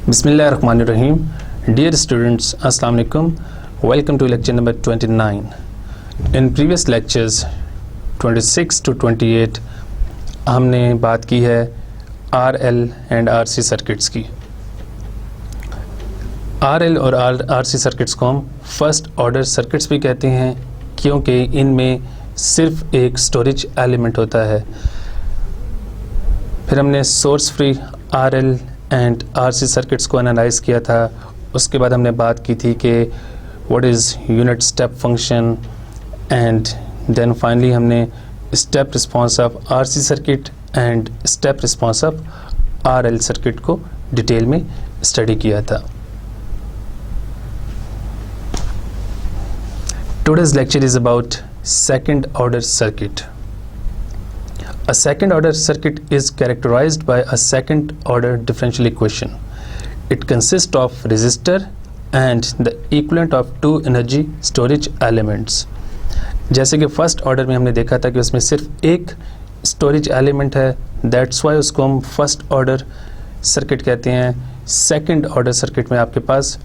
Bismillahirrahmanirrahim. Dear students, Assalamu alaikum. Welcome to lecture number 29. In previous lectures 26 to 28 हमने बात की है RL and RC circuits की. RL और RC सर्किट्स को हम फर्स्ट ऑर्डर सर्किट्स भी कहते हैं क्योंकि इनमें सिर्फ एक स्टोरेज एलिमेंट होता है. फिर हमने source free RL and RC circuits को एनालाइज किया था. उसके बाद हमने बात की थी कि what is unit step function and then finally हमने step response of RC circuit and step response of RL circuit को डिटेल में स्टडी किया था. Today's lecture is about second order circuit. A second order circuit is characterized by a second order differential equation. It consists of resistor and the equivalent of two energy storage elements. जैसे कि first order में हमने देखा था कि उसमें सिर्फ एक स्टोरेज एलिमेंट है, दैट्स वाई उसको हम फर्स्ट ऑर्डर सर्किट कहते हैं. सेकंड ऑर्डर सर्किट में आपके पास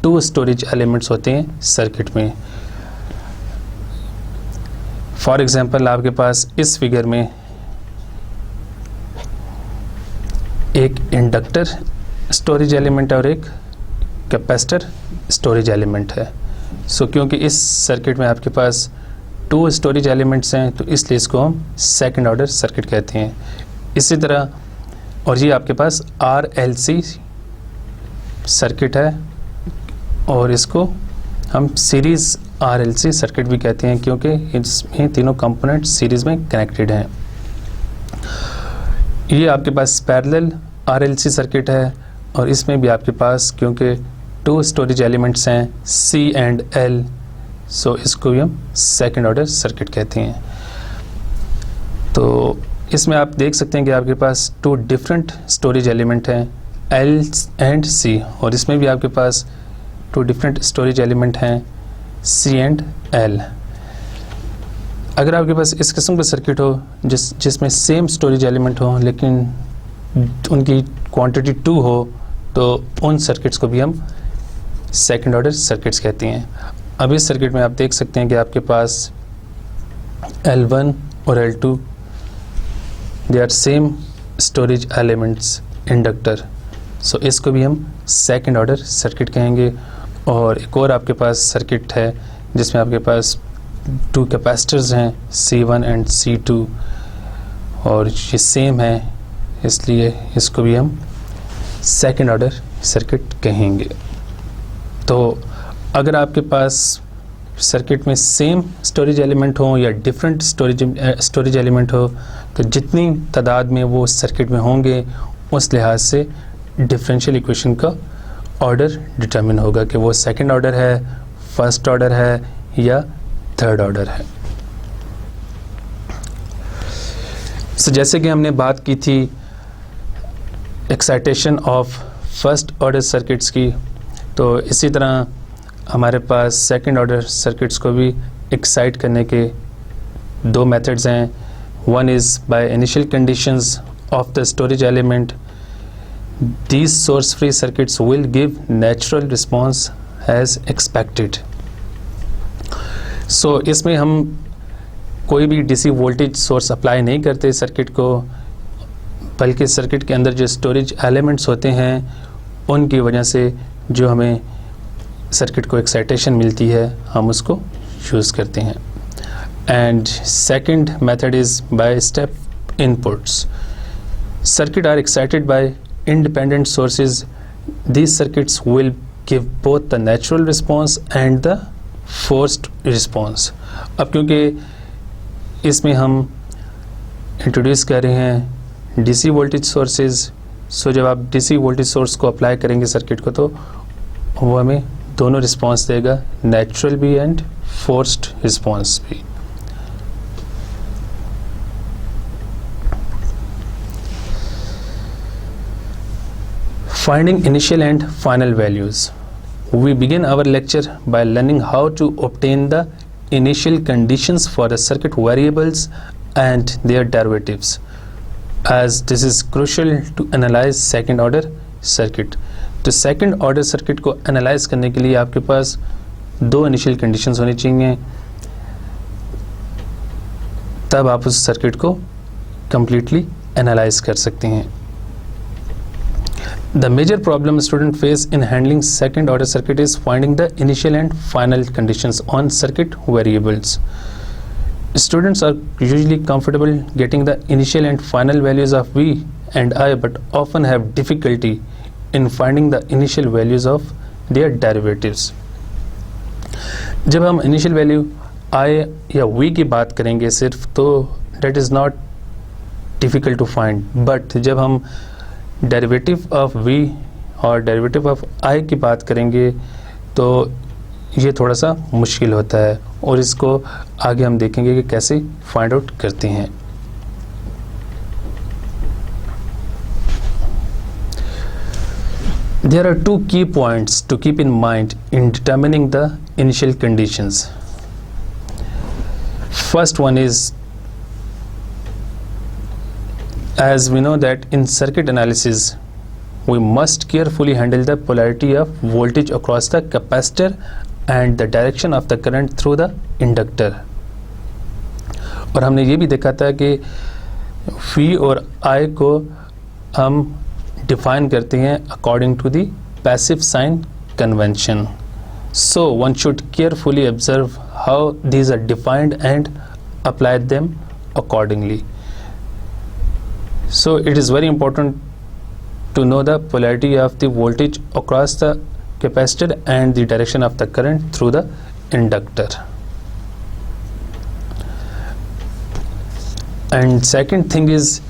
टू स्टोरेज एलिमेंट्स होते हैं सर्किट में. फॉर एग्जांपल आपके पास इस फिगर में एक इंडक्टर स्टोरेज एलिमेंट है और एक कैपेसिटर स्टोरेज एलिमेंट है. सो क्योंकि इस सर्किट में आपके पास टू स्टोरेज एलिमेंट्स हैं तो इसलिए इसको हम सेकंड ऑर्डर सर्किट कहते हैं. इसी तरह और ये आपके पास RLC सर्किट है और इसको हम सीरीज़ RLC सर्किट भी कहते हैं क्योंकि इसमें तीनों कंपोनेंट सीरीज़ में कनेक्टेड हैं. ये आपके पास पैरेलल RLC सर्किट है और इसमें भी आपके पास क्योंकि टू स्टोरेज एलिमेंट्स हैं C एंड L, सो इसको भी हम सेकंड ऑर्डर सर्किट कहते हैं. तो इसमें आप देख सकते हैं कि आपके पास टू डिफरेंट स्टोरेज एलिमेंट हैं L एंड C और इसमें भी आपके पास टू डिफरेंट स्टोरेज एलिमेंट हैं C एंड L. अगर आपके पास इस किस्म का सर्किट हो जिसमें सेम स्टोरेज एलिमेंट हो लेकिन उनकी क्वांटिटी 2 हो तो उन सर्किट्स को भी हम सेकंड ऑर्डर सर्किट्स कहते हैं. अब इस सर्किट में आप देख सकते हैं कि आपके पास L1 और L2 they are same storage elements inductor, so इसको भी हम सेकंड ऑर्डर सर्किट कहेंगे. और एक और आपके पास सर्किट है जिसमें आपके पास टू कैपेसिटर्स हैं C1 एंड C2 और ये सेम है इसलिए इसको भी हम सेकंड ऑर्डर सर्किट कहेंगे. तो अगर आपके पास सर्किट में सेम स्टोरेज एलिमेंट हो या डिफरेंट स्टोरेज एलिमेंट हो तो जितनी तादाद में वो सर्किट में होंगे उस लिहाज से डिफरेंशियल इक्वेशन का ऑर्डर डिटरमिन होगा कि वो सेकंड ऑर्डर है, फर्स्ट ऑर्डर है या थर्ड ऑर्डर है. सो जैसे कि हमने बात की थी excitation of first order circuits की, तो इसी तरह हमारे पास सेकंड ऑर्डर सर्किट्स को भी एक्साइट करने के दो मेथड्स हैं. One is by initial conditions of the storage element. These source free circuits will give natural response as expected. So इसमें हम कोई भी DC वोल्टेज सोर्स अप्लाई नहीं करते सर्किट को, बल्कि सर्किट के अंदर जो स्टोरेज एलिमेंट्स होते हैं उनकी वजह से जो हमें सर्किट को एक्साइटेशन मिलती है हम उसको यूज़ करते हैं. And second method is by step inputs. Circuit are excited by independent sources. These circuits will give both the natural response and the forced response. अब क्योंकि इसमें हम इंट्रोड्यूस कर रहे हैं DC वोल्टेज सोर्सेज, सो जब आप DC वोल्टेज सोर्स को अप्लाई करेंगे सर्किट को तो वो हमें दोनों रिस्पॉन्स देगा, नेचुरल भी एंड फोर्स्ड रिस्पॉन्स भी. Finding initial and final values. We begin our lecture by learning how to obtain the initial conditions for the circuit variables and their derivatives, as this is crucial to analyze second order circuit. तो second order circuit को analyse करने के लिए आपके पास दो initial conditions होनी चाहिए, तब आप उस सर्किट को कंप्लीटली एनालाइज कर सकते हैं। The major problem student face in handling second order circuit is finding the initial and final conditions on circuit variables. Students are usually comfortable getting the initial and final values of V and I, but often have difficulty in finding the initial values of their derivatives. जब हम initial value I या V की बात करेंगे सिर्फ, तो that is not difficult to find, but जब हम derivative of V और derivative of I की बात करेंगे तो ये थोड़ा सा मुश्किल होता है, और इसको आगे हम देखेंगे कि कैसे फाइंड आउट करते हैं। There are two key points to keep in mind in determining the initial conditions. First one is, as we know that in circuit analysis we must carefully handle the polarity of voltage across the capacitor and the direction of the current through the inductor. और हमने ये भी देखा था कि V और I को हम डिफाइन करते हैं according to the passive sign convention. So one should carefully observe how these are defined and apply them accordingly. So it is very important to know the polarity of the voltage across the capacitor and the direction of the current through the inductor. And second thing is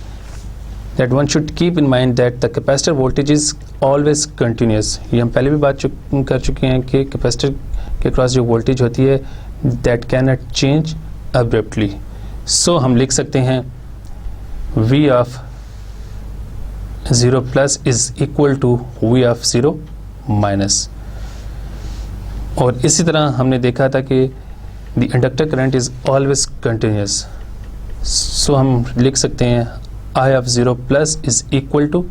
that one should keep in mind that the capacitor voltage is always continuous. ये हम पहले भी बात कर चुके हैं कि capacitor के क्रॉस जो वोल्टेज होती है that cannot change abruptly. So हम लिख सकते हैं V of 0 plus is equal to V of 0 minus. और इसी तरह हमने देखा था कि the inductor current is always continuous. So हम लिख सकते हैं I of 0 plus is equal to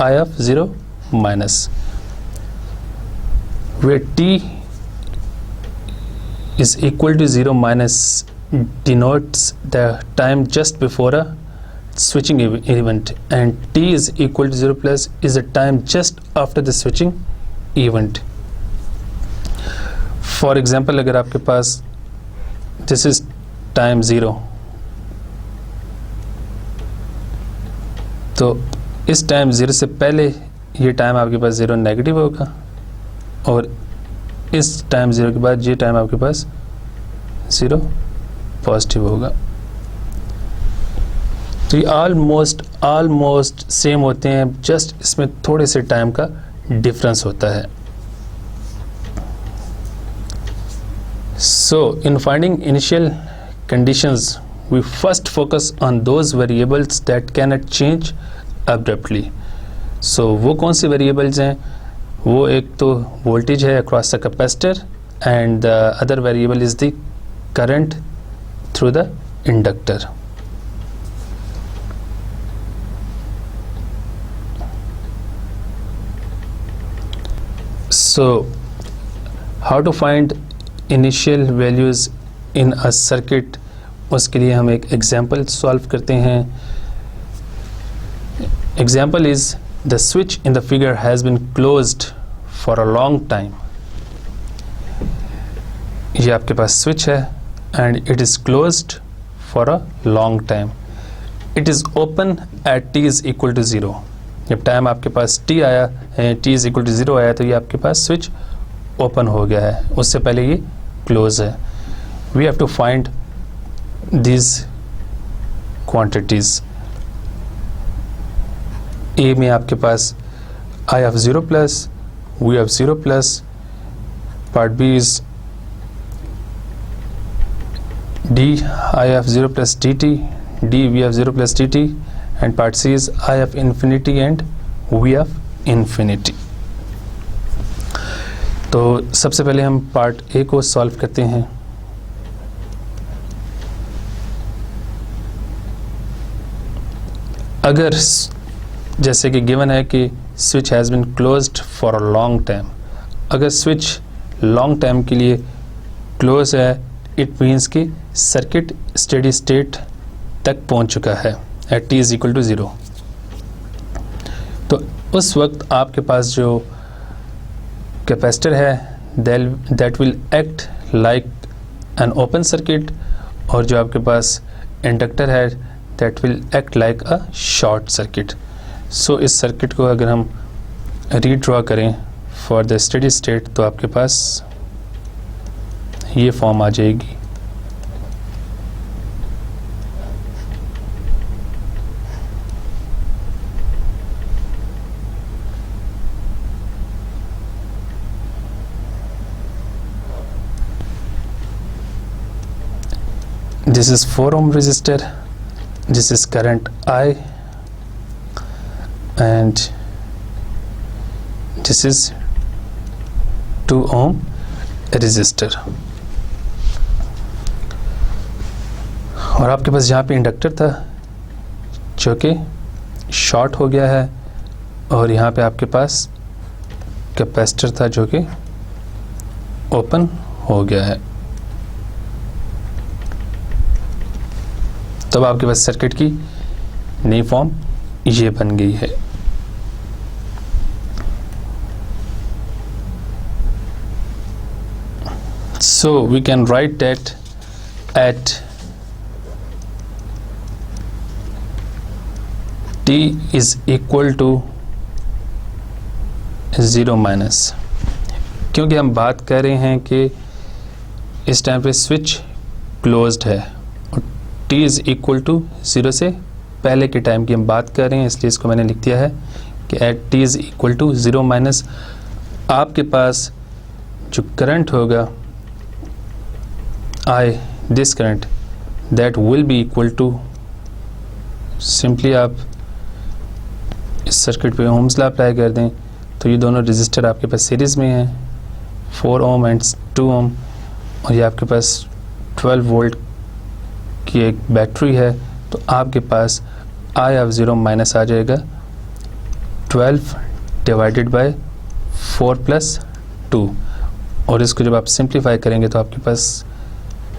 I of 0 minus, where T is equal to 0 minus denotes the time just before a switching event, and T is equal to 0 plus is the time just after the switching event. For example, अगर आपके पास this is time 0, तो इस time 0 से पहले ये time आपके पास 0 negative होगा, और इस टाइम 0 के बाद ये टाइम आपके पास 0 पॉजिटिव होगा. तो ये ऑलमोस्ट सेम होते हैं, जस्ट इसमें थोड़े से टाइम का डिफरेंस होता है. So in finding initial conditions, we first focus on those variables that cannot change abruptly. So वो कौन से variables हैं? वो एक तो voltage है across the capacitor, and the other variable is the current through the inductor. So how to find initial values in a circuit, उसके लिए हम एक एग्जांपल सॉल्व करते हैं. Example is the switch in the figure has been closed for a long time. ये आपके पास switch है and it is closed for a long time. It is open at t is equal to 0. जब time आपके पास t आया है, t is equal to 0 आया, तो ये आपके पास स्विच ओपन हो गया है, उससे पहले ये क्लोज है. We have to find these quantities. A में आपके पास I of 0 plus, V of 0 plus, part B is D I of 0 plus dt, D V of 0 plus dt, and part C is I of infinity and V of infinity. तो सबसे पहले हम part A को solve करते हैं. अगर जैसे कि गिवन है कि switch has been closed for a long time. अगर स्विच लॉन्ग टाइम के लिए क्लोज है, इट मीन्स कि सर्किट स्टेडी स्टेट तक पहुंच चुका है at t is equal to 0। तो उस वक्त आपके पास जो कैपेसिटर है that will act like an open circuit, और जो आपके पास इंडक्टर है that will act like a short circuit. So इस सर्किट को अगर हम रीड्रॉ करें फॉर द स्टेडी स्टेट तो आपके पास ये फॉर्म आ जाएगी। This is 4 ohm resistor, this is current I, and this is 2 ohm resistor। और आपके पास यहाँ पे इंडक्टर था जो कि शॉर्ट हो गया है, और यहाँ पे आपके पास कैपेसिटर था जो कि ओपन हो गया है। तब आपके पास सर्किट की नई फॉर्म ये बन गई है। So we can write that at t is equal to 0 minus, क्योंकि हम बात कर रहे हैं कि इस टाइम पे स्विच क्लोज्ड है और t इज इक्वल टू 0 से पहले के टाइम की हम बात कर रहे हैं, इसलिए इसको मैंने लिख दिया है कि at t is equal to 0 minus आपके पास जो करंट होगा I, this current that will be equal to, simply आप इस सर्किट पे ओम्स लॉ अप्लाई कर दें तो ये दोनों रजिस्टर आपके पास सीरीज़ में हैं, 4 ओम एंड 2 ओम, और ये आपके पास 12 वोल्ट की एक बैटरी है। तो आपके पास I ऑफ 0 माइनस आ जाएगा 12 डिवाइडेड बाय 4 प्लस 2, और इसको जब आप सिंप्लीफाई करेंगे तो आपके पास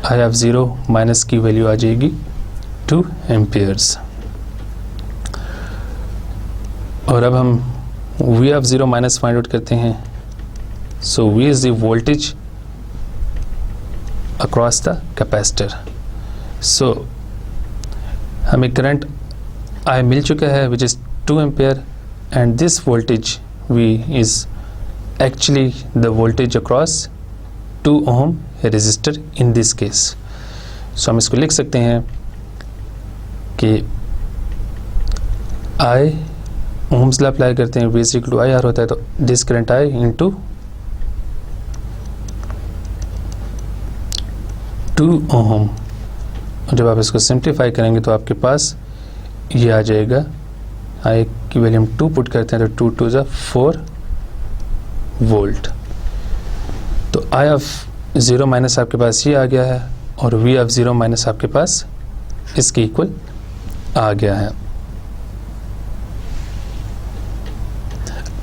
I ऑफ 0 माइनस की वैल्यू आ जाएगी 2 एम्पियर्स। और अब हम V of 0 minus find out करते हैं। So V is the voltage across the capacitor. So हमें करंट I मिल चुका है which is 2 ampere, and this voltage V is actually the voltage across 2 ohm resistor in this case. So हम इसको लिख सकते हैं कि I ओम्स लॉ अप्लाई करते हैं, V is equal to I R होता है, तो this current I into 2 ohm. जब आप इसको सिंप्लीफाई करेंगे तो आपके पास ये आ जाएगा, I की वैल्यू हम 2 पुट करते हैं तो 2 2 4 वोल्ट। तो I ऑफ 0 माइनस आपके पास ये आ गया है, और V ऑफ 0 माइनस आपके पास इसके इक्वल आ गया है।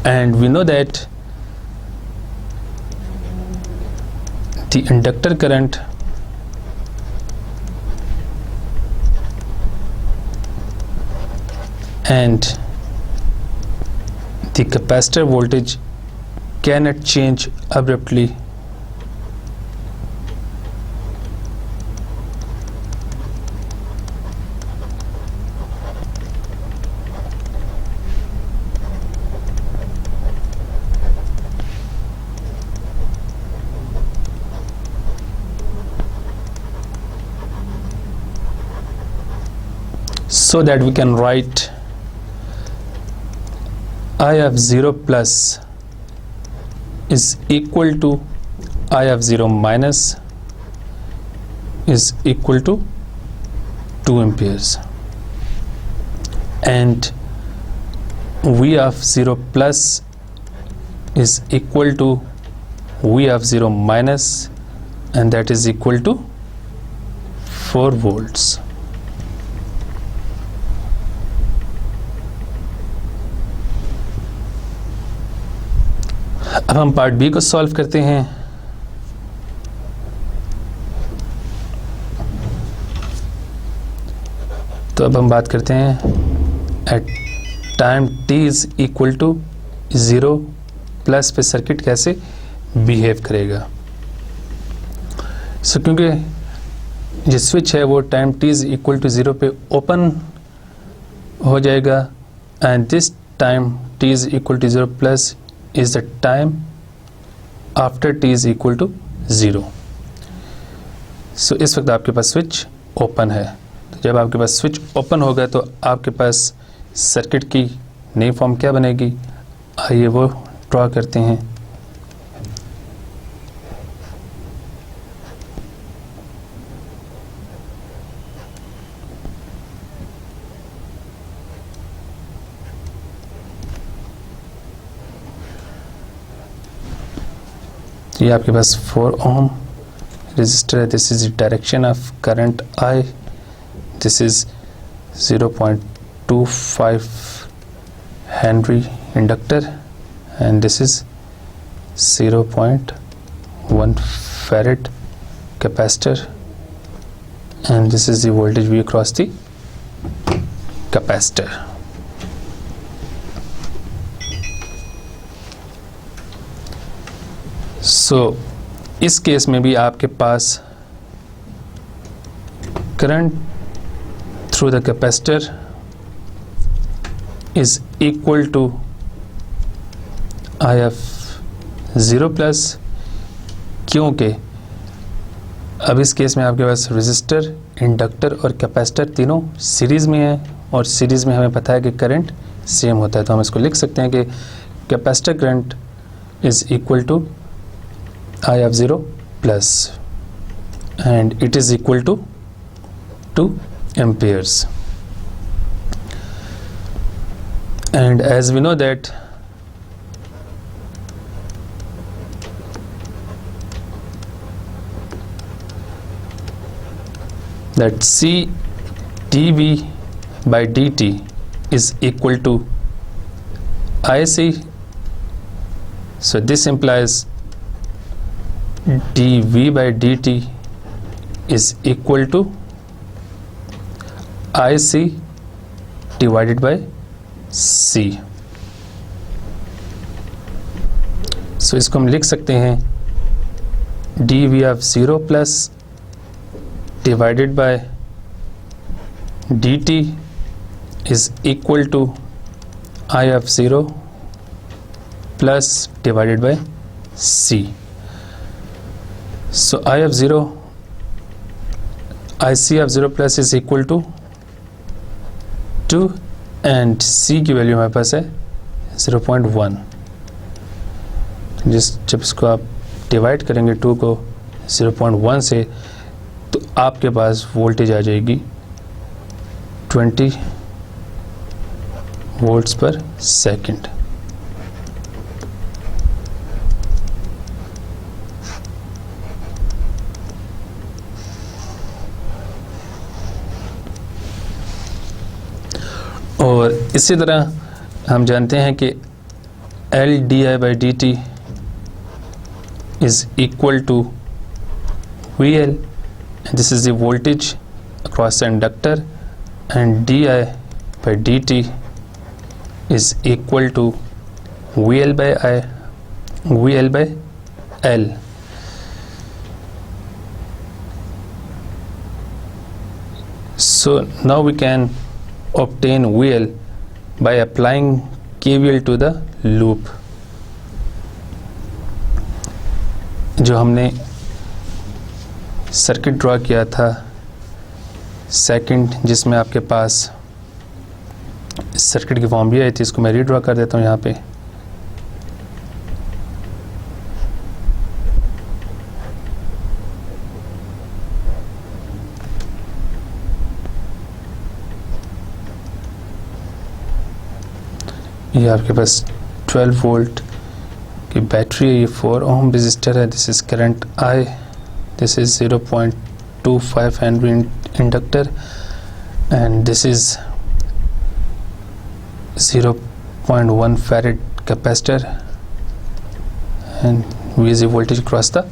And we know that the inductor current and the capacitor voltage cannot change abruptly so that we can write I of 0 plus is equal to I of 0 minus is equal to 2 amperes, and V of 0 plus is equal to V of 0 minus, and that is equal to 4 volts. अब हम part B को solve करते हैं। तो अब हम बात करते हैं at time t is equal to 0 plus पे सर्किट कैसे बिहेव करेगा। सो क्योंकि जो स्विच है वो time t is equal to 0 पे ओपन हो जाएगा and this time t is equal to 0 plus is the time after t is equal to 0। So इस वक्त आपके पास स्विच ओपन है। तो जब आपके पास स्विच ओपन होगा तो आपके पास सर्किट की नई फॉर्म क्या बनेगी, आइए वो ड्रॉ करते हैं। ये आपके पास 4 ओम रेजिस्टर है। This is the direction of current I, this is 0.25 henry inductor and this is 0.1 farad capacitor and this is the voltage V across the capacitor. So इस केस में भी आपके पास current through the capacitor is equal to IF0 plus, क्योंकि अब इस case में आपके पास रेजिस्टर, इंडक्टर और कैपेसिटर तीनों सीरीज़ में है और सीरीज़ में हमें पता है कि करंट सेम होता है। तो हम इसको लिख सकते हैं कि capacitor current is equal to IF0 plus and it is equal to 2 amperes, and as we know that C dV by dt is equal to IC, so this implies dV by dt is equal to IC divided by C। सो इसको हम लिख सकते हैं dV of 0 plus divided by dt is equal to I of 0 plus divided by C। So I of 0, IC of 0 plus is equal to 2 and C की value हमारे पास है 0.1। जब इसको आप डिवाइड करेंगे 2 को 0.1 से तो आपके पास वोल्टेज आ जाएगी 20 वोल्ट्स पर सेकंड। और इसी तरह हम जानते हैं कि L di by dt is equal to VL, and this is the voltage across the inductor, and di by dt is equal to VL by L। So now we can obtain VL by applying KVL to the loop। जो हमने circuit draw किया था second, जिसमें आपके पास circuit की form भी आई थी, इसको मैं रीड्रॉ कर देता हूँ यहाँ पे। ये आपके पास 12 वोल्ट की बैटरी है, ये 4 ओम रेजिस्टर है, this is current I, this is 0.25 henry inductor and this is 0.1 farad capacitor and V is the voltage across the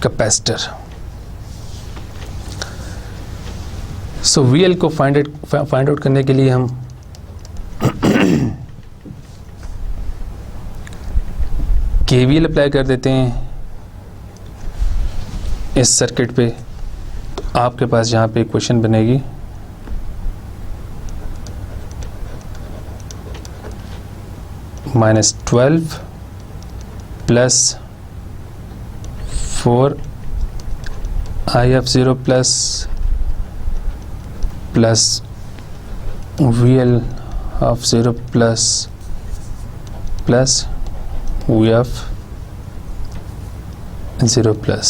capacitor. So VL को फाइंड आउट करने के लिए हम KVL अप्लाई कर देते हैं इस सर्किट पे। तो आपके पास यहाँ पे इक्वेशन बनेगी -12 plus 4 IF0 plus VL of 0 plus VF 0 plus.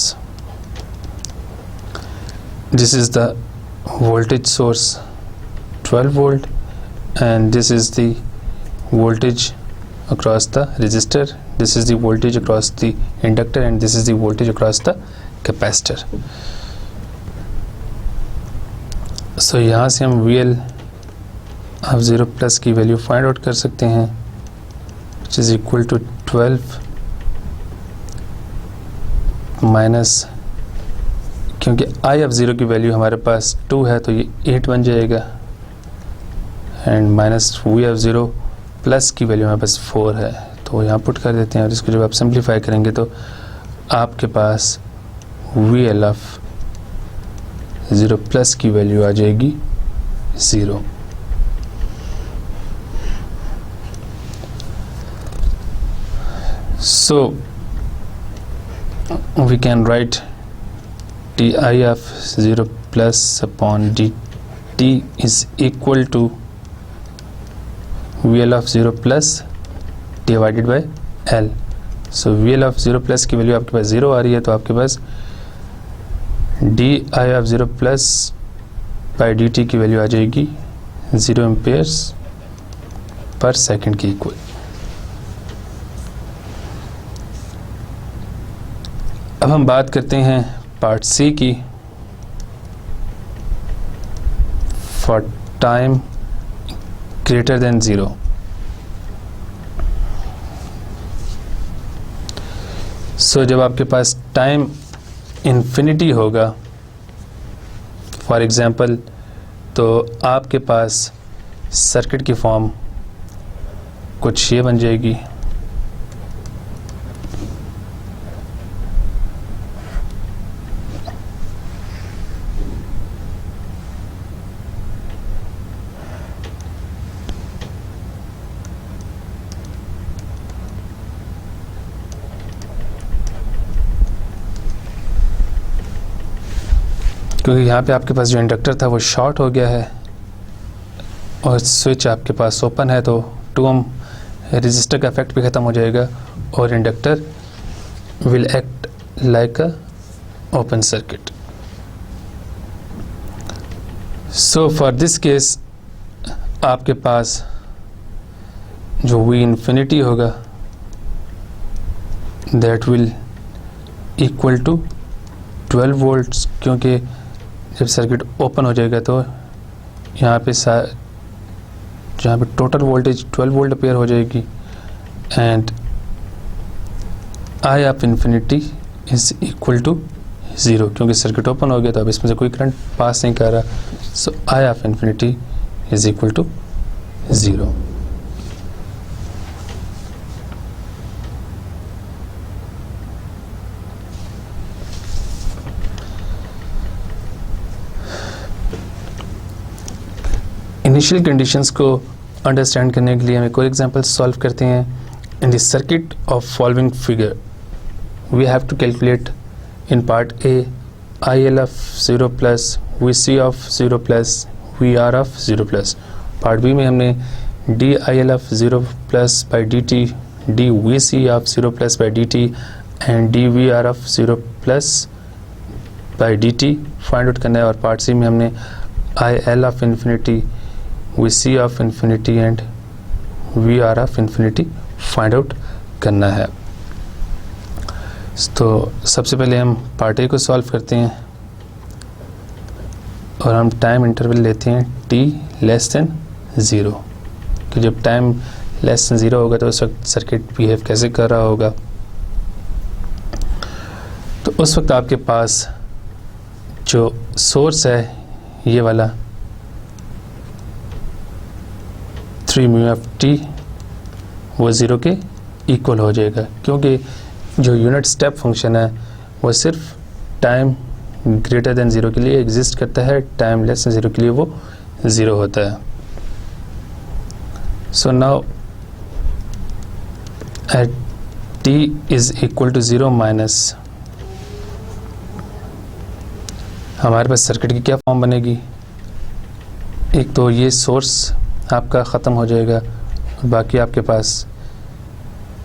This is the voltage source 12 volt, and this is the voltage across the resistor, this is the voltage across the inductor, and this is the voltage across the capacitor. So यहाँ से हम VL of 0 plus की value find out कर सकते हैं, which is equal to 12 minus, क्योंकि I of 0 की value हमारे पास 2 है तो ये 8 बन जाएगा, and minus V of 0 plus की वैल्यू हमारे पास 4 है, तो यहाँ पुट कर देते हैं। और इसको जब आप सिंप्लीफाई करेंगे तो आपके पास VL of 0 प्लस की वैल्यू आ जाएगी 0। So we can write Ti of 0 plus upon dt is equal to VL of 0 plus divided by L. So VL of 0 plus की वैल्यू आपके पास 0 आ रही है, तो आपके पास di of 0 plus by dt की वैल्यू आ जाएगी 0 एम्पेयर्स पर सेकंड के इक्वल। अब हम बात करते हैं पार्ट सी की, फॉर टाइम ग्रेटर देन 0। सो जब आपके पास टाइम इन्फिनिटी होगा, फॉर एग्जांपल, तो आपके पास सर्किट की फॉर्म कुछ ये बन जाएगी। क्योंकि यहाँ पे आपके पास जो इंडक्टर था वो शॉर्ट हो गया है और स्विच आपके पास ओपन है, तो 2 ओम रेजिस्टर का इफेक्ट भी ख़त्म हो जाएगा और inductor will act like a open circuit. So for this case आपके पास जो V इन्फिनिटी होगा that will equal to 12 volts, क्योंकि जब सर्किट ओपन हो जाएगा तो यहाँ पे जहाँ पे टोटल वोल्टेज 12 वोल्ट अपेयर हो जाएगी, and I of infinity is equal to 0, क्योंकि सर्किट ओपन हो गया तो अब इसमें से कोई करंट पास नहीं कर रहा। So I of infinity is equal to 0। Initial conditions को अंडरस्टैंड करने के लिए हम एक और एग्जांपल सॉल्व करते हैं। In the circuit of following figure we have to calculate in part A IL of 0 plus VC of 0 plus VR of 0 plus. Part B में हमने DIL of 0 plus by dt, DVC of 0 plus by dt and DVR of 0 plus by dt find out करना है, और part C में हमने IL of infinity, VC of infinity and VR of infinity find out करना है। तो सबसे पहले हम पार्ट ए को सॉल्व करते हैं और हम टाइम इंटरवल लेते हैं t लेस देन 0, कि जब टाइम लेस देन 0 होगा तो उस वक्त सर्किट बिहेव कैसे कर रहा होगा। तो उस वक्त आपके पास जो सोर्स है ये वाला 3 म्यू एफ टी वो ज़ीरो के इक्वल हो जाएगा, क्योंकि जो यूनिट स्टेप फंक्शन है वो सिर्फ टाइम ग्रेटर देन ज़ीरो के लिए एग्जिस्ट करता है, टाइम लेस देन ज़ीरो के लिए वो ज़ीरो होता है। So now at t is equal to zero minus, हमारे पास सर्किट की क्या फॉर्म बनेगी? एक तो ये सोर्स आपका ख़त्म हो जाएगा और बाकी आपके पास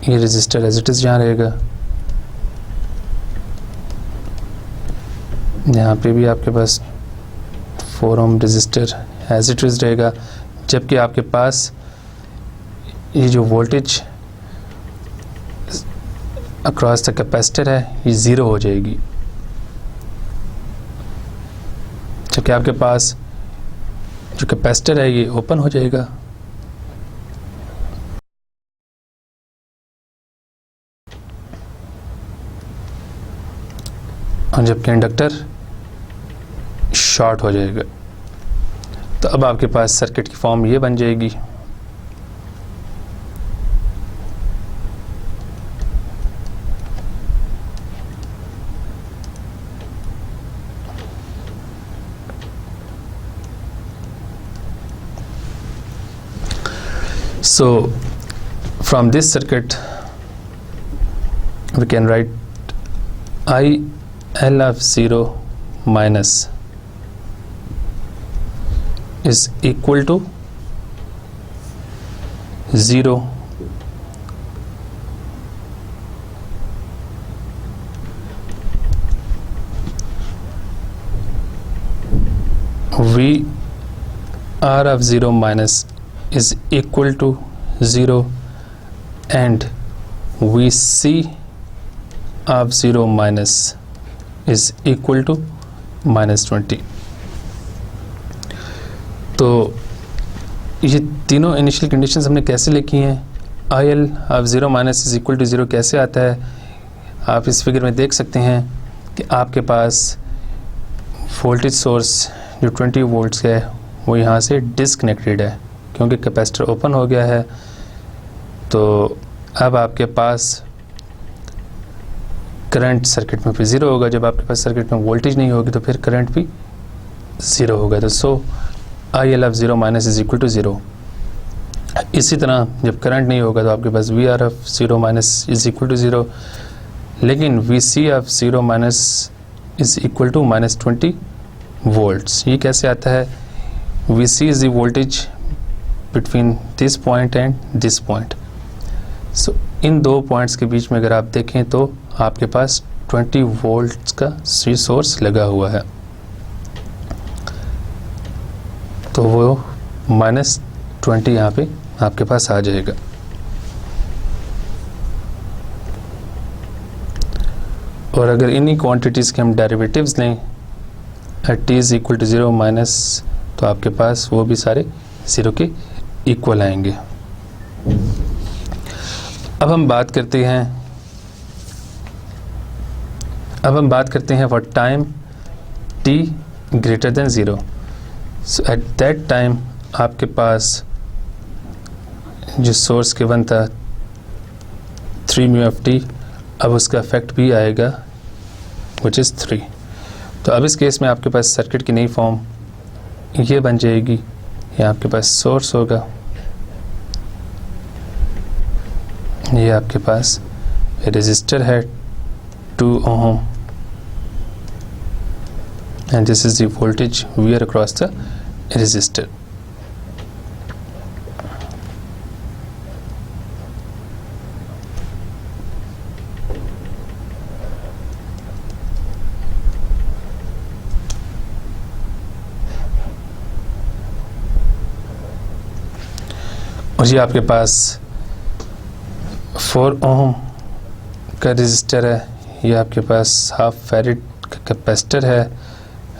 ये रजिस्टर एज इट इज़ जहाँ रहेगा, यहाँ पे भी आपके पास 4 ohm resistor as it is रहेगा, जबकि आपके पास ये जो वोल्टेज अक्रॉस द कैपेसिटर है ये ज़ीरो हो जाएगी, जबकि आपके पास जो कैपेसिटर है ये ओपन हो जाएगा। और जबकि इंडक्टर शॉर्ट हो जाएगा। तो अब आपके पास सर्किट की फॉर्म ये बन जाएगी। So from this circuit we can write IL of 0 minus is equal to 0 VR of 0 minus is equal to 0 and VC of 0 minus is equal to -20। तो ये तीनों इनिशियल कंडीशंस हमने कैसे लिखी हैं? IL of 0 minus is equal to 0 कैसे आता है? आप इस फिगर में देख सकते हैं कि आपके पास वोल्टेज सोर्स जो 20 वोल्ट्स है वो यहाँ से डिसकनेक्टेड है, क्योंकि कैपेसिटर ओपन हो गया है। तो अब आपके पास करंट सर्किट में फिर ज़ीरो होगा। जब आपके पास सर्किट में वोल्टेज नहीं होगी तो फिर करंट भी ज़ीरो होगा। तो सो IL of 0 minus is equal to 0। इसी तरह जब करंट नहीं होगा तो आपके पास VR of 0 minus is equal to 0, लेकिन VC of 0 minus is equal to -20 volts। ये कैसे आता है? VC is the voltage between this point and this point। so इन दो पॉइंट्स के बीच में अगर आप देखें तो आपके पास 20 वोल्ट्स का सोर्स लगा हुआ है, तो वो -20 यहाँ पे आपके पास आ जाएगा। और अगर इन्हीं क्वांटिटीज़ के हम डेरिवेटिव्स लें at t is equal to 0 minus, तो आपके पास वो भी सारे ज़ीरो के इक्वल आएंगे। अब हम बात करते हैं for time t greater than 0। So at that time आपके पास जो सोर्स गिवन था 3 म्यू एफ टी, अब उसका इफेक्ट भी आएगा विच इज़ 3। तो अब इस केस में आपके पास सर्किट की नई फॉर्म ये बन जाएगी। ये आपके पास सोर्स होगा, ये आपके पास रेजिस्टर है 2 ohm and this is the voltage VR across the resistor. और ये आपके पास 4 ओम का रेजिस्टर है, ये आपके पास हाफ फैरेड का कैपेसिटर है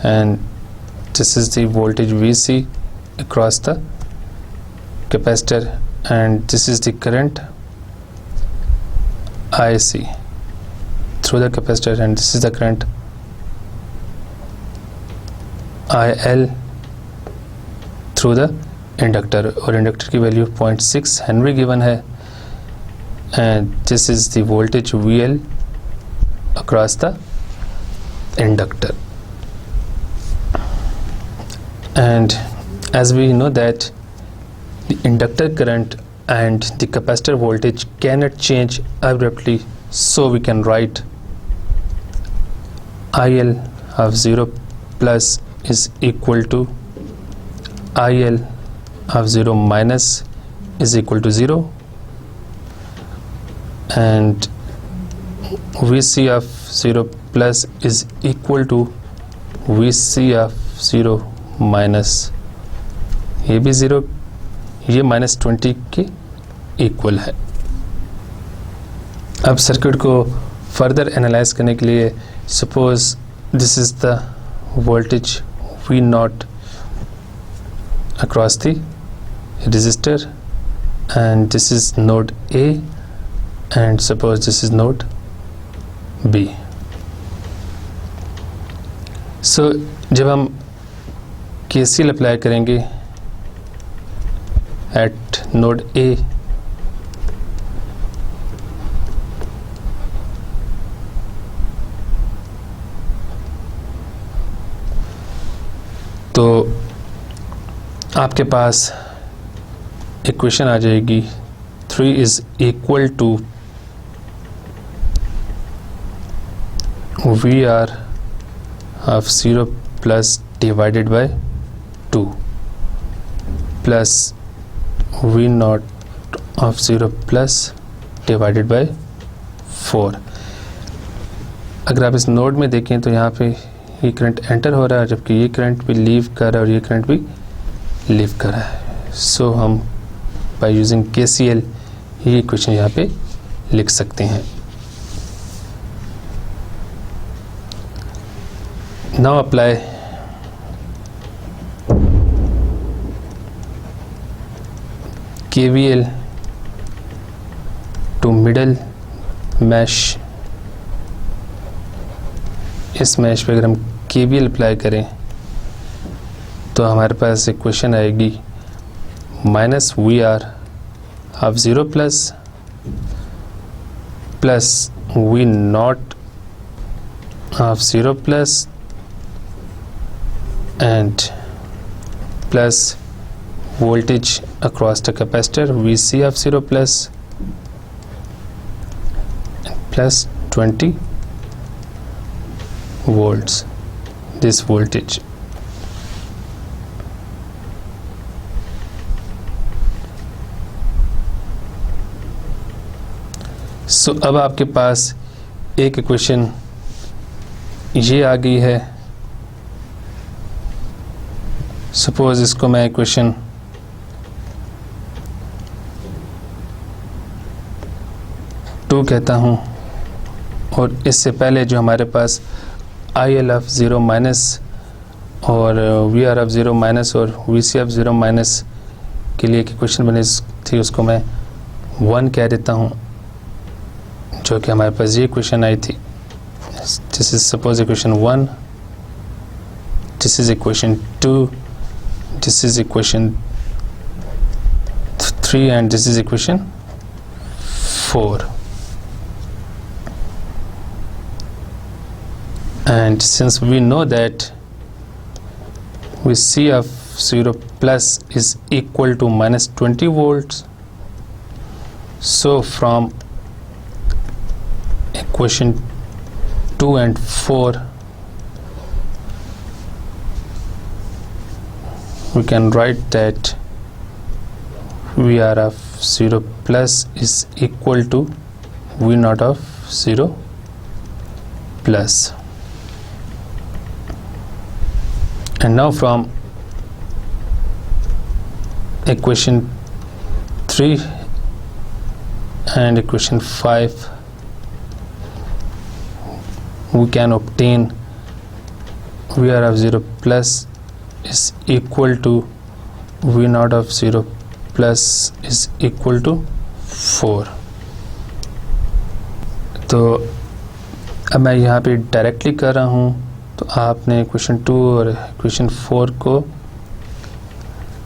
and this is the voltage VC across the capacitor and this is the current IC through the capacitor, and this is the current IL through the inductor, और inductor की value 0.6 Henry given है, and this is the voltage VL across the inductor. And as we know that the inductor current and the capacitor voltage cannot change abruptly, so we can write IL of 0 plus is equal to IL of 0 minus is equal to 0, and VC of 0 plus is equal to VC of 0 minus, ये भी 0, ये -20 के equal है. अब circuit को further analyse करने के लिए, suppose this is the voltage V naught across the resistor, and this is node A, and suppose this is node B. So जब हम KCL अप्लाई करेंगे at node A, तो आपके पास इक्वेशन आ जाएगी 3 is equal to VR of 0 plus divided by 2 plus V naught of 0 plus divided by 4. अगर आप इस नोड में देखें तो यहाँ पे ये करंट एंटर हो रहा है, जबकि ये करंट भी लीव कर रहा है और ये करंट भी लीव कर रहा है. सो हम बाय यूजिंग KCL ये इक्वेशन यहाँ पे लिख सकते हैं. Now apply KVL to middle mesh. इस मैश पे अगर हम KVL अप्लाई करें तो हमारे पास इक्वेशन आएगी minus VR of 0 plus V not of 0 plus and plus voltage across the capacitor VC of 0 plus and plus 20 volts, this voltage. So अब आपके पास एक इक्वेशन ये आ गई है. सपोज इसको मैं इक्वेशन टू कहता हूँ, और इससे पहले जो हमारे पास IL ऑफ 0 माइनस और VR ऑफ 0 माइनस और VC ऑफ 0 माइनस के लिए एक इक्वेशन बनी थी, उसको मैं 1 कह देता हूँ, जो कि हमारे पास ये इक्वेशन आई थी. This is suppose equation 1, this is equation 2, this is equation 3 and this is equation 4. And since we know that VC of 0 plus is equal to minus 20 volts, so from equation 2 and 4 we can write that VR of 0 plus is equal to V naught of 0 plus. And now from equation 3 and equation 5 we can obtain VR of 0 plus is equal to V naught of 0 plus is equal to 4. तो अब मैं यहाँ पे directly कर रहा हूँ, तो आपने क्वेश्चन 2 और क्वेश्चन 4 को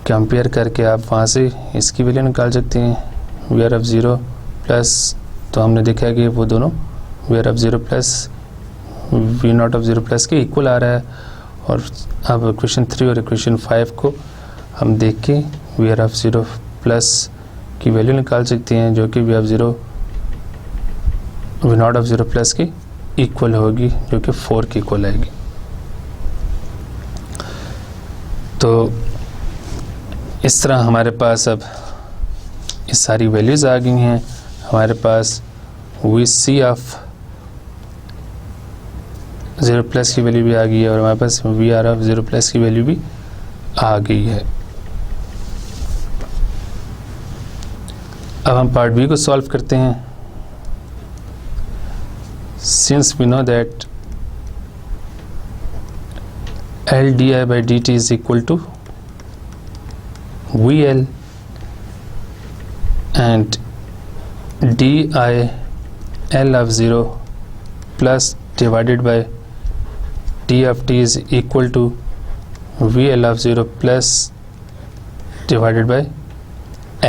कंपेयर करके आप वहाँ से इसकी वैल्यू निकाल सकते हैं। वी आर ऑफ 0 प्लस, तो हमने देखा कि वो दोनों V R of 0 plus V not of 0 plus के इक्वल आ रहा है। और अब क्वेश्चन 3 और क्वेश्चन 5 को हम देख के वी आर ऑफ 0 प्लस की वैल्यू निकाल सकते हैं, जो कि V of 0 V not of 0 plus की इक्वल होगी, जो कि 4 की इक्वल आएगी। तो इस तरह हमारे पास अब ये सारी वैल्यूज़ आ गई हैं। हमारे पास वी सी ऑफ 0 प्लस की वैल्यू भी आ गई है और हमारे पास वी आर ऑफ 0 प्लस की वैल्यू भी आ गई है। अब हम पार्ट बी को सॉल्व करते हैं। Since we know that L D I by D T is equal to V L and D I L of 0 plus divided by T of T is equal to V L of 0 plus divided by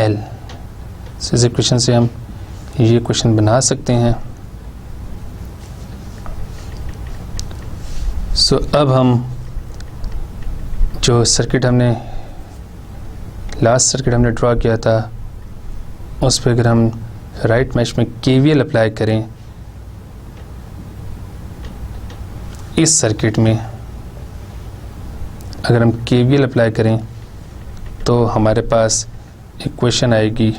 L. इस equation से हम ये question बना सकते हैं। सो अब हम जो सर्किट हमने लास्ट सर्किट हमने ड्रॉ किया था, उस पर अगर हम राइट मैश में केवीएल अप्लाई करें इस सर्किट में, अगर हम केवीएल अप्लाई करें तो हमारे पास इक्वेशन आएगी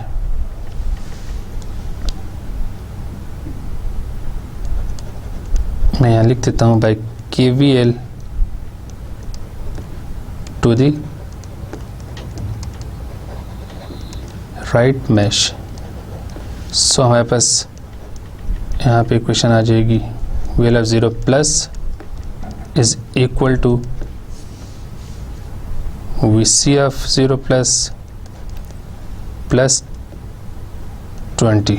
मैं यहाँ लिख देता हूँ by KVL to the right mesh. So हमारे पास यहाँ पे इक्वेशन आ जाएगी v L of 0 plus is equal to v c of 0 plus plus 20।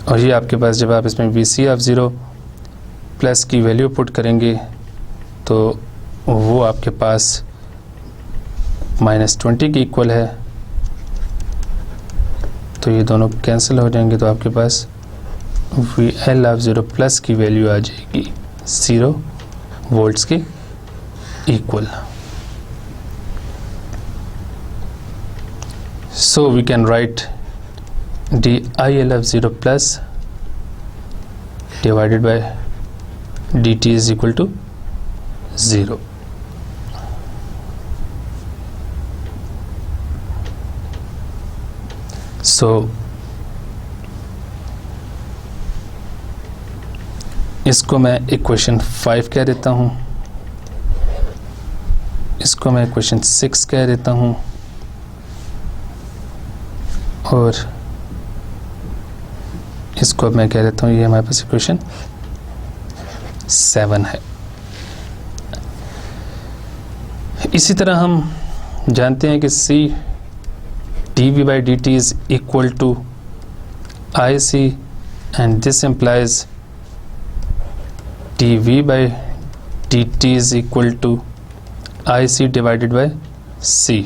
और ये आपके पास जब आप इसमें वी सी ऑफ 0 प्लस की वैल्यू पुट करेंगे तो वो आपके पास -20 की इक्वल है, तो ये दोनों कैंसिल हो जाएंगे। तो आपके पास वी एल ऑफ 0 प्लस की वैल्यू आ जाएगी 0 वोल्ट्स के equal. So we can write DIL of 0 plus divided by dt is equal to 0. So इसको मैं इक्वेशन 5 कह देता हूँ, इसको मैं इक्वेशन 6 कह देता हूँ और इसको मैं कह देता हूँ ये हमारे पास इक्वेशन 7 है। इसी तरह हम जानते हैं कि C dV by dt is equal to IC and this implies dV by dt is equal to IC divided by C।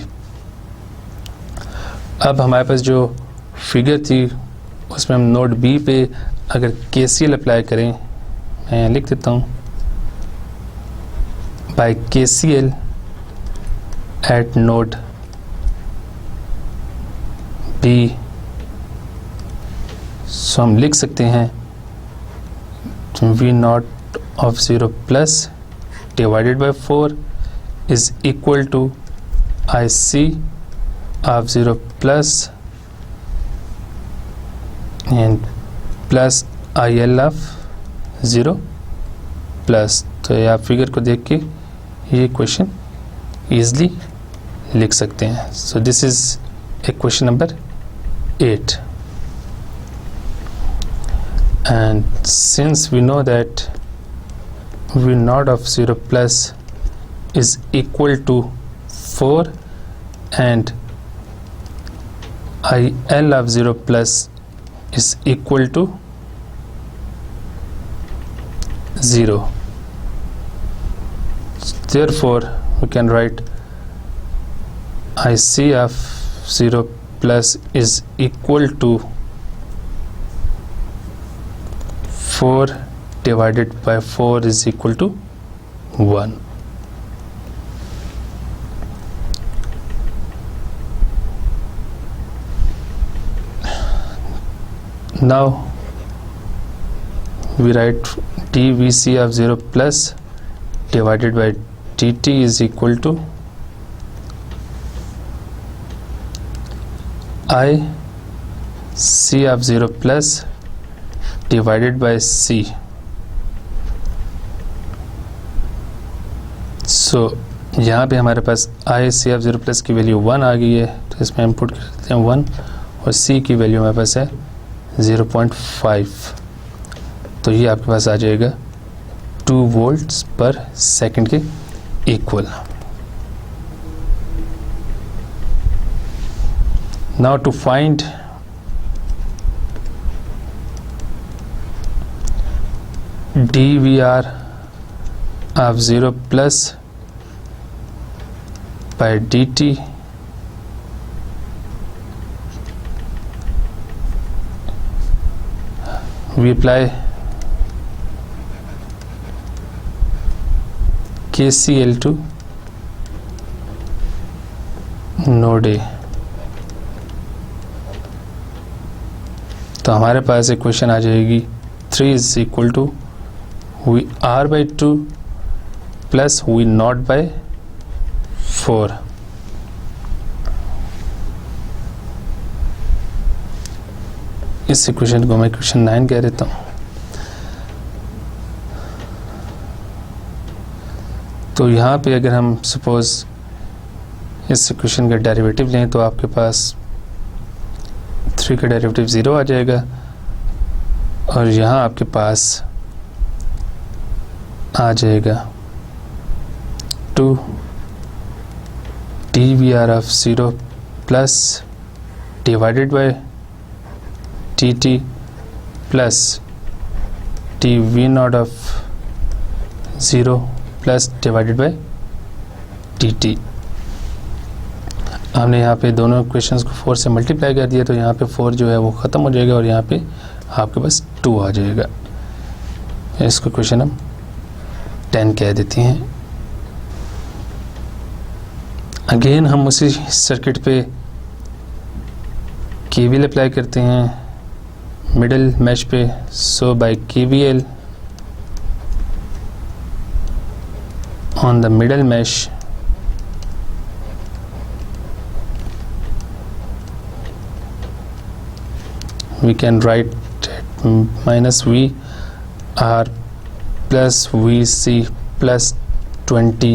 अब हमारे पास जो फिगर थी उसमें हम नोड बी पे अगर KCL अप्लाई करें, मैं यहाँ लिख देता हूँ by KCL at node b. So हम लिख सकते हैं v not of 0 plus divided by 4 is equal to IC of 0 plus and plus IL of 0 plus. तो ये आप फिगर को देख के ये क्वेश्चन ईजली लिख सकते हैं। So this is equation number 8 and since we know that V naught of 0 plus is equal to 4 and IL of 0 plus is equal to 0. Therefore, we can write IC of 0 plus is equal to 4 divided by 4 is equal to 1. Now we write dVc of 0 plus divided by dt is equal to IC of 0 plus divided by C. So यहाँ पे हमारे पास IC of 0 plus की value 1 आ गई है, तो इसमें हम put कर देते हैं 1 और C की वैल्यू हमारे पास है 0.5. तो ये आपके पास आ जाएगा 2 volts पर सेकंड के equal. Now to find dVr of 0 plus by dt, we apply KCL to node A. तो हमारे पास इक्वेशन आ जाएगी 3 is equal to V R by 2 plus V not by 4. इस इक्वेशन को मैं इक्वेशन 9 कह देता हूँ. तो यहाँ पे अगर हम सपोज इस इक्वेशन का डेरिवेटिव लें तो आपके पास 3 का डेरिवेटिव 0 आ जाएगा और यहाँ आपके पास आ जाएगा 2 dVr of 0 plus divided bye dt plus dV not of 0 plus divided bye dt. हमने यहाँ पे दोनों इक्वेशंस को 4 से मल्टीप्लाई कर दिया, तो यहाँ पे 4 जो है वो ख़त्म हो जाएगा और यहाँ पे आपके पास 2 आ जाएगा. इसको इक्वेशन हम 10 कह देते हैं. अगेन हम उसी सर्किट पे KVL अप्लाई करते हैं मिडिल मैश पे. So by KVL on the middle mesh, we can write minus V R plus VC plus 20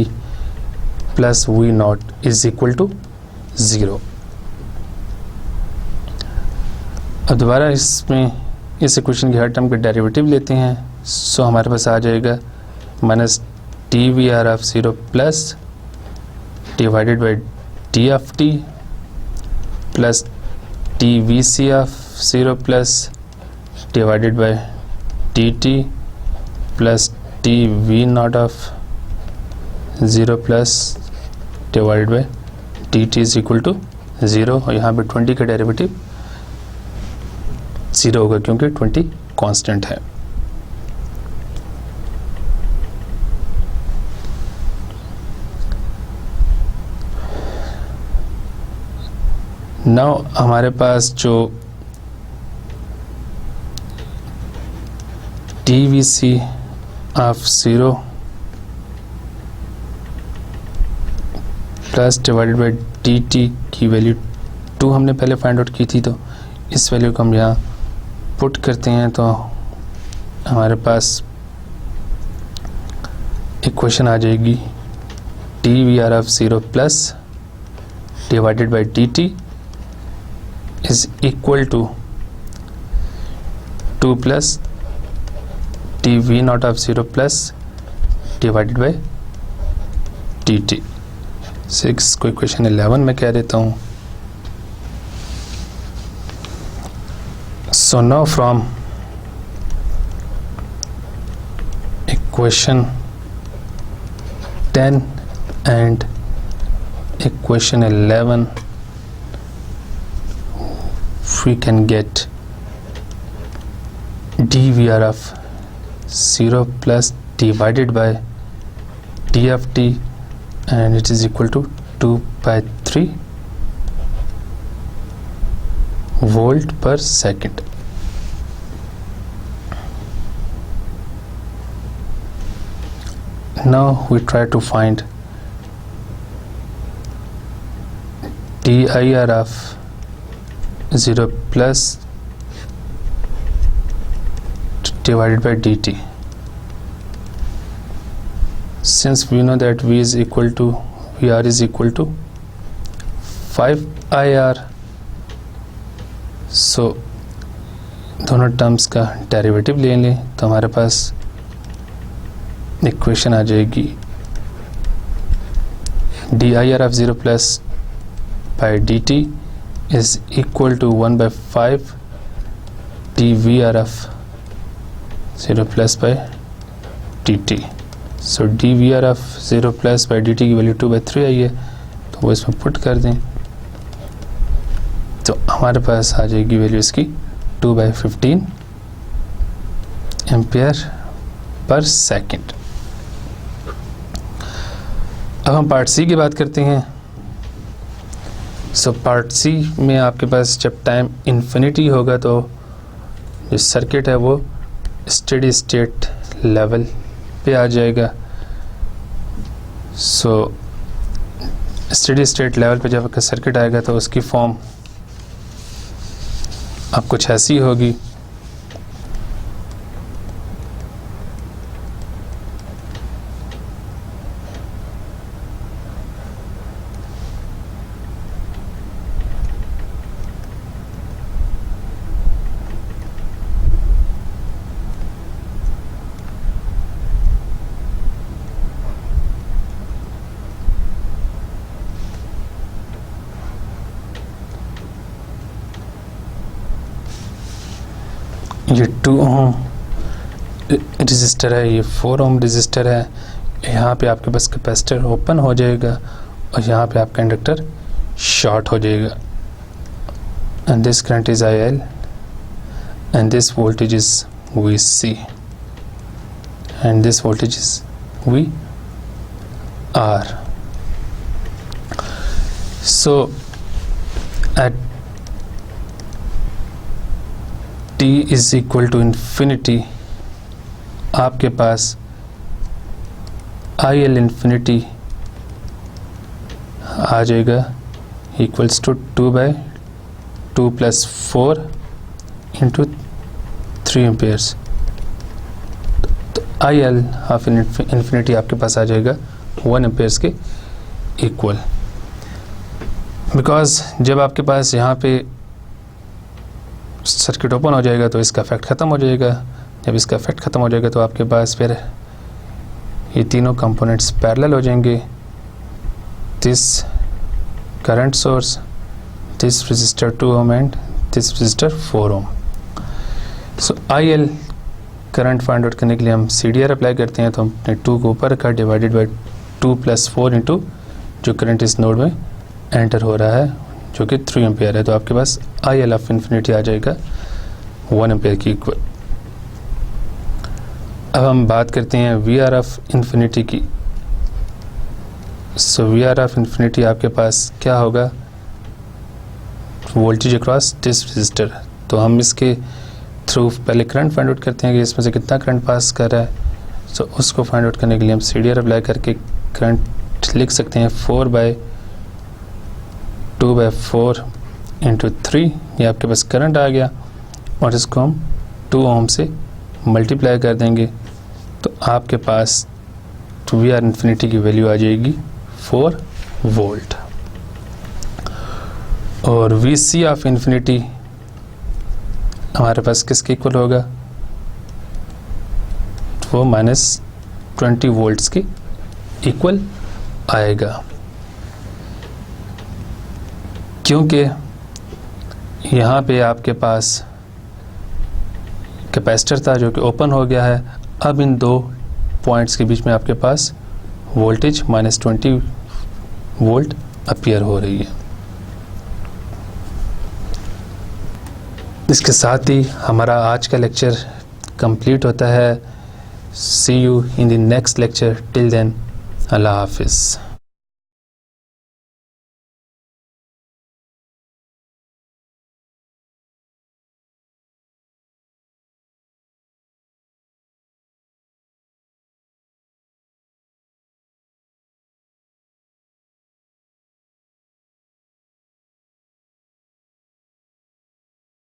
plus V naught is equal to 0. अब दोबारा इसमें इस इक्वेशन के हर टर्म के डेरिवेटिव लेते हैं. सो हमारे पास आ जाएगा minus dVr of 0 plus divided by d of t plus dVc of 0 plus divided by dt plus dV naught of 0 plus divided by dt is equal to 0. और यहाँ पे 20 का डेरिवेटिव 0 होगा क्योंकि 20 कांस्टेंट है. नाउ हमारे पास जो dVc of 0 plus divided by dt की वैल्यू 2 हमने पहले फाइंड आउट की थी, तो इस वैल्यू को हम यहाँ पुट करते हैं तो हमारे पास इक्वेशन आ जाएगी dVr of 0 plus divided by dt is equal to 2 plus dV naught of 0 plus divided by dt. 6 को इक्वेशन 11 में कह देता हूँ. So now from Equation 10 and equation 11, we can get dVr of 0 plus divided by d of t, and it is equal to 2 by 3 volt per second. Now we try to find dir of 0 plus divided by dt. Since we know that Vr is equal to 5IR, so दोनों terms का derivative ले लें तो हमारे पास equation आ जाएगी dir of 0 plus by dt is equal to 1 by 5 dVr of 0 plus by dt. So dVr of 0 plus by dt की वैल्यू 2 by 3 आई है, तो वो इसमें पुट कर दें तो हमारे पास आ जाएगी वैल्यू इसकी 2 by 15 एम्पियर पर सेकेंड। अब हम पार्ट सी की बात करते हैं। सो पार्ट सी में आपके पास जब टाइम इन्फिनिटी होगा तो जो सर्किट है वो स्टेडी स्टेट लेवल पे आ जाएगा। सो स्टेडी स्टेट लेवल पे जब आपका सर्किट आएगा तो उसकी फॉर्म अब कुछ ऐसी होगी। ये 2 ओम रजिस्टर है, ये 4 ओम रजिस्टर है। यहाँ पे आपके पास कैपेसिटर ओपन हो जाएगा और यहाँ पे आपका इंडक्टर शॉर्ट हो जाएगा। And this current is IL and this voltage is VC and this voltage is VR. So at t is equal to infinity आपके पास IL इन्फिनिटी आ जाएगा equals to 2 by 2 plus 4 into 3 amperes. तो IL of infinity आपके पास आ जाएगा 1 Ampere's के equal. Because जब आपके पास यहाँ पे सर्किट ओपन हो जाएगा तो इसका इफेक्ट ख़त्म हो जाएगा। जब इसका इफेक्ट ख़त्म हो जाएगा तो आपके पास फिर ये तीनों कंपोनेंट्स पैरेलल हो जाएंगे। This current source, this resistor 2 ohm and this resistor 4 ohm. So IL current find out करने के लिए हम CDR अप्लाई करते हैं तो हमने 2 को ऊपर रखा डिवाइडेड बाई 2 plus 4 इंटू जो करंट इस नोड में एंटर हो रहा है जो कि 3 एम्पेयर है। तो आपके पास IL ऑफ इन्फिनिटी आ जाएगा 1 एम्पेयर की इक्वल। अब हम बात करते हैं VR ऑफ इन्फिनिटी की। सो VR ऑफ इन्फिनिटी आपके पास क्या होगा, वोल्टेज अक्रॉस दिस रजिस्टर। तो हम इसके थ्रू पहले करंट फाइंड आउट करते हैं कि इसमें से कितना करंट पास कर रहा है। सो उसको फाइंड आउट करने के लिए हम CDR अप्लाई करके करंट लिख सकते हैं 4 by 2 by 4 into 3। ये आपके पास करंट आ गया और इसको हम 2 ओम से मल्टीप्लाई कर देंगे तो आपके पास VR इन्फिनिटी की वैल्यू आ जाएगी 4 वोल्ट। और VC ऑफ इन्फिनिटी हमारे पास किसके इक्वल होगा, वो -20 वोल्ट्स के इक्वल आएगा। क्योंकि यहाँ पे आपके पास कैपेसिटर था जो कि ओपन हो गया है। अब इन दो पॉइंट्स के बीच में आपके पास वोल्टेज -20 वोल्ट अपीयर हो रही है। इसके साथ ही हमारा आज का लेक्चर कंप्लीट होता है। See you in the next lecture. Till then, अल्लाह हाफिज़।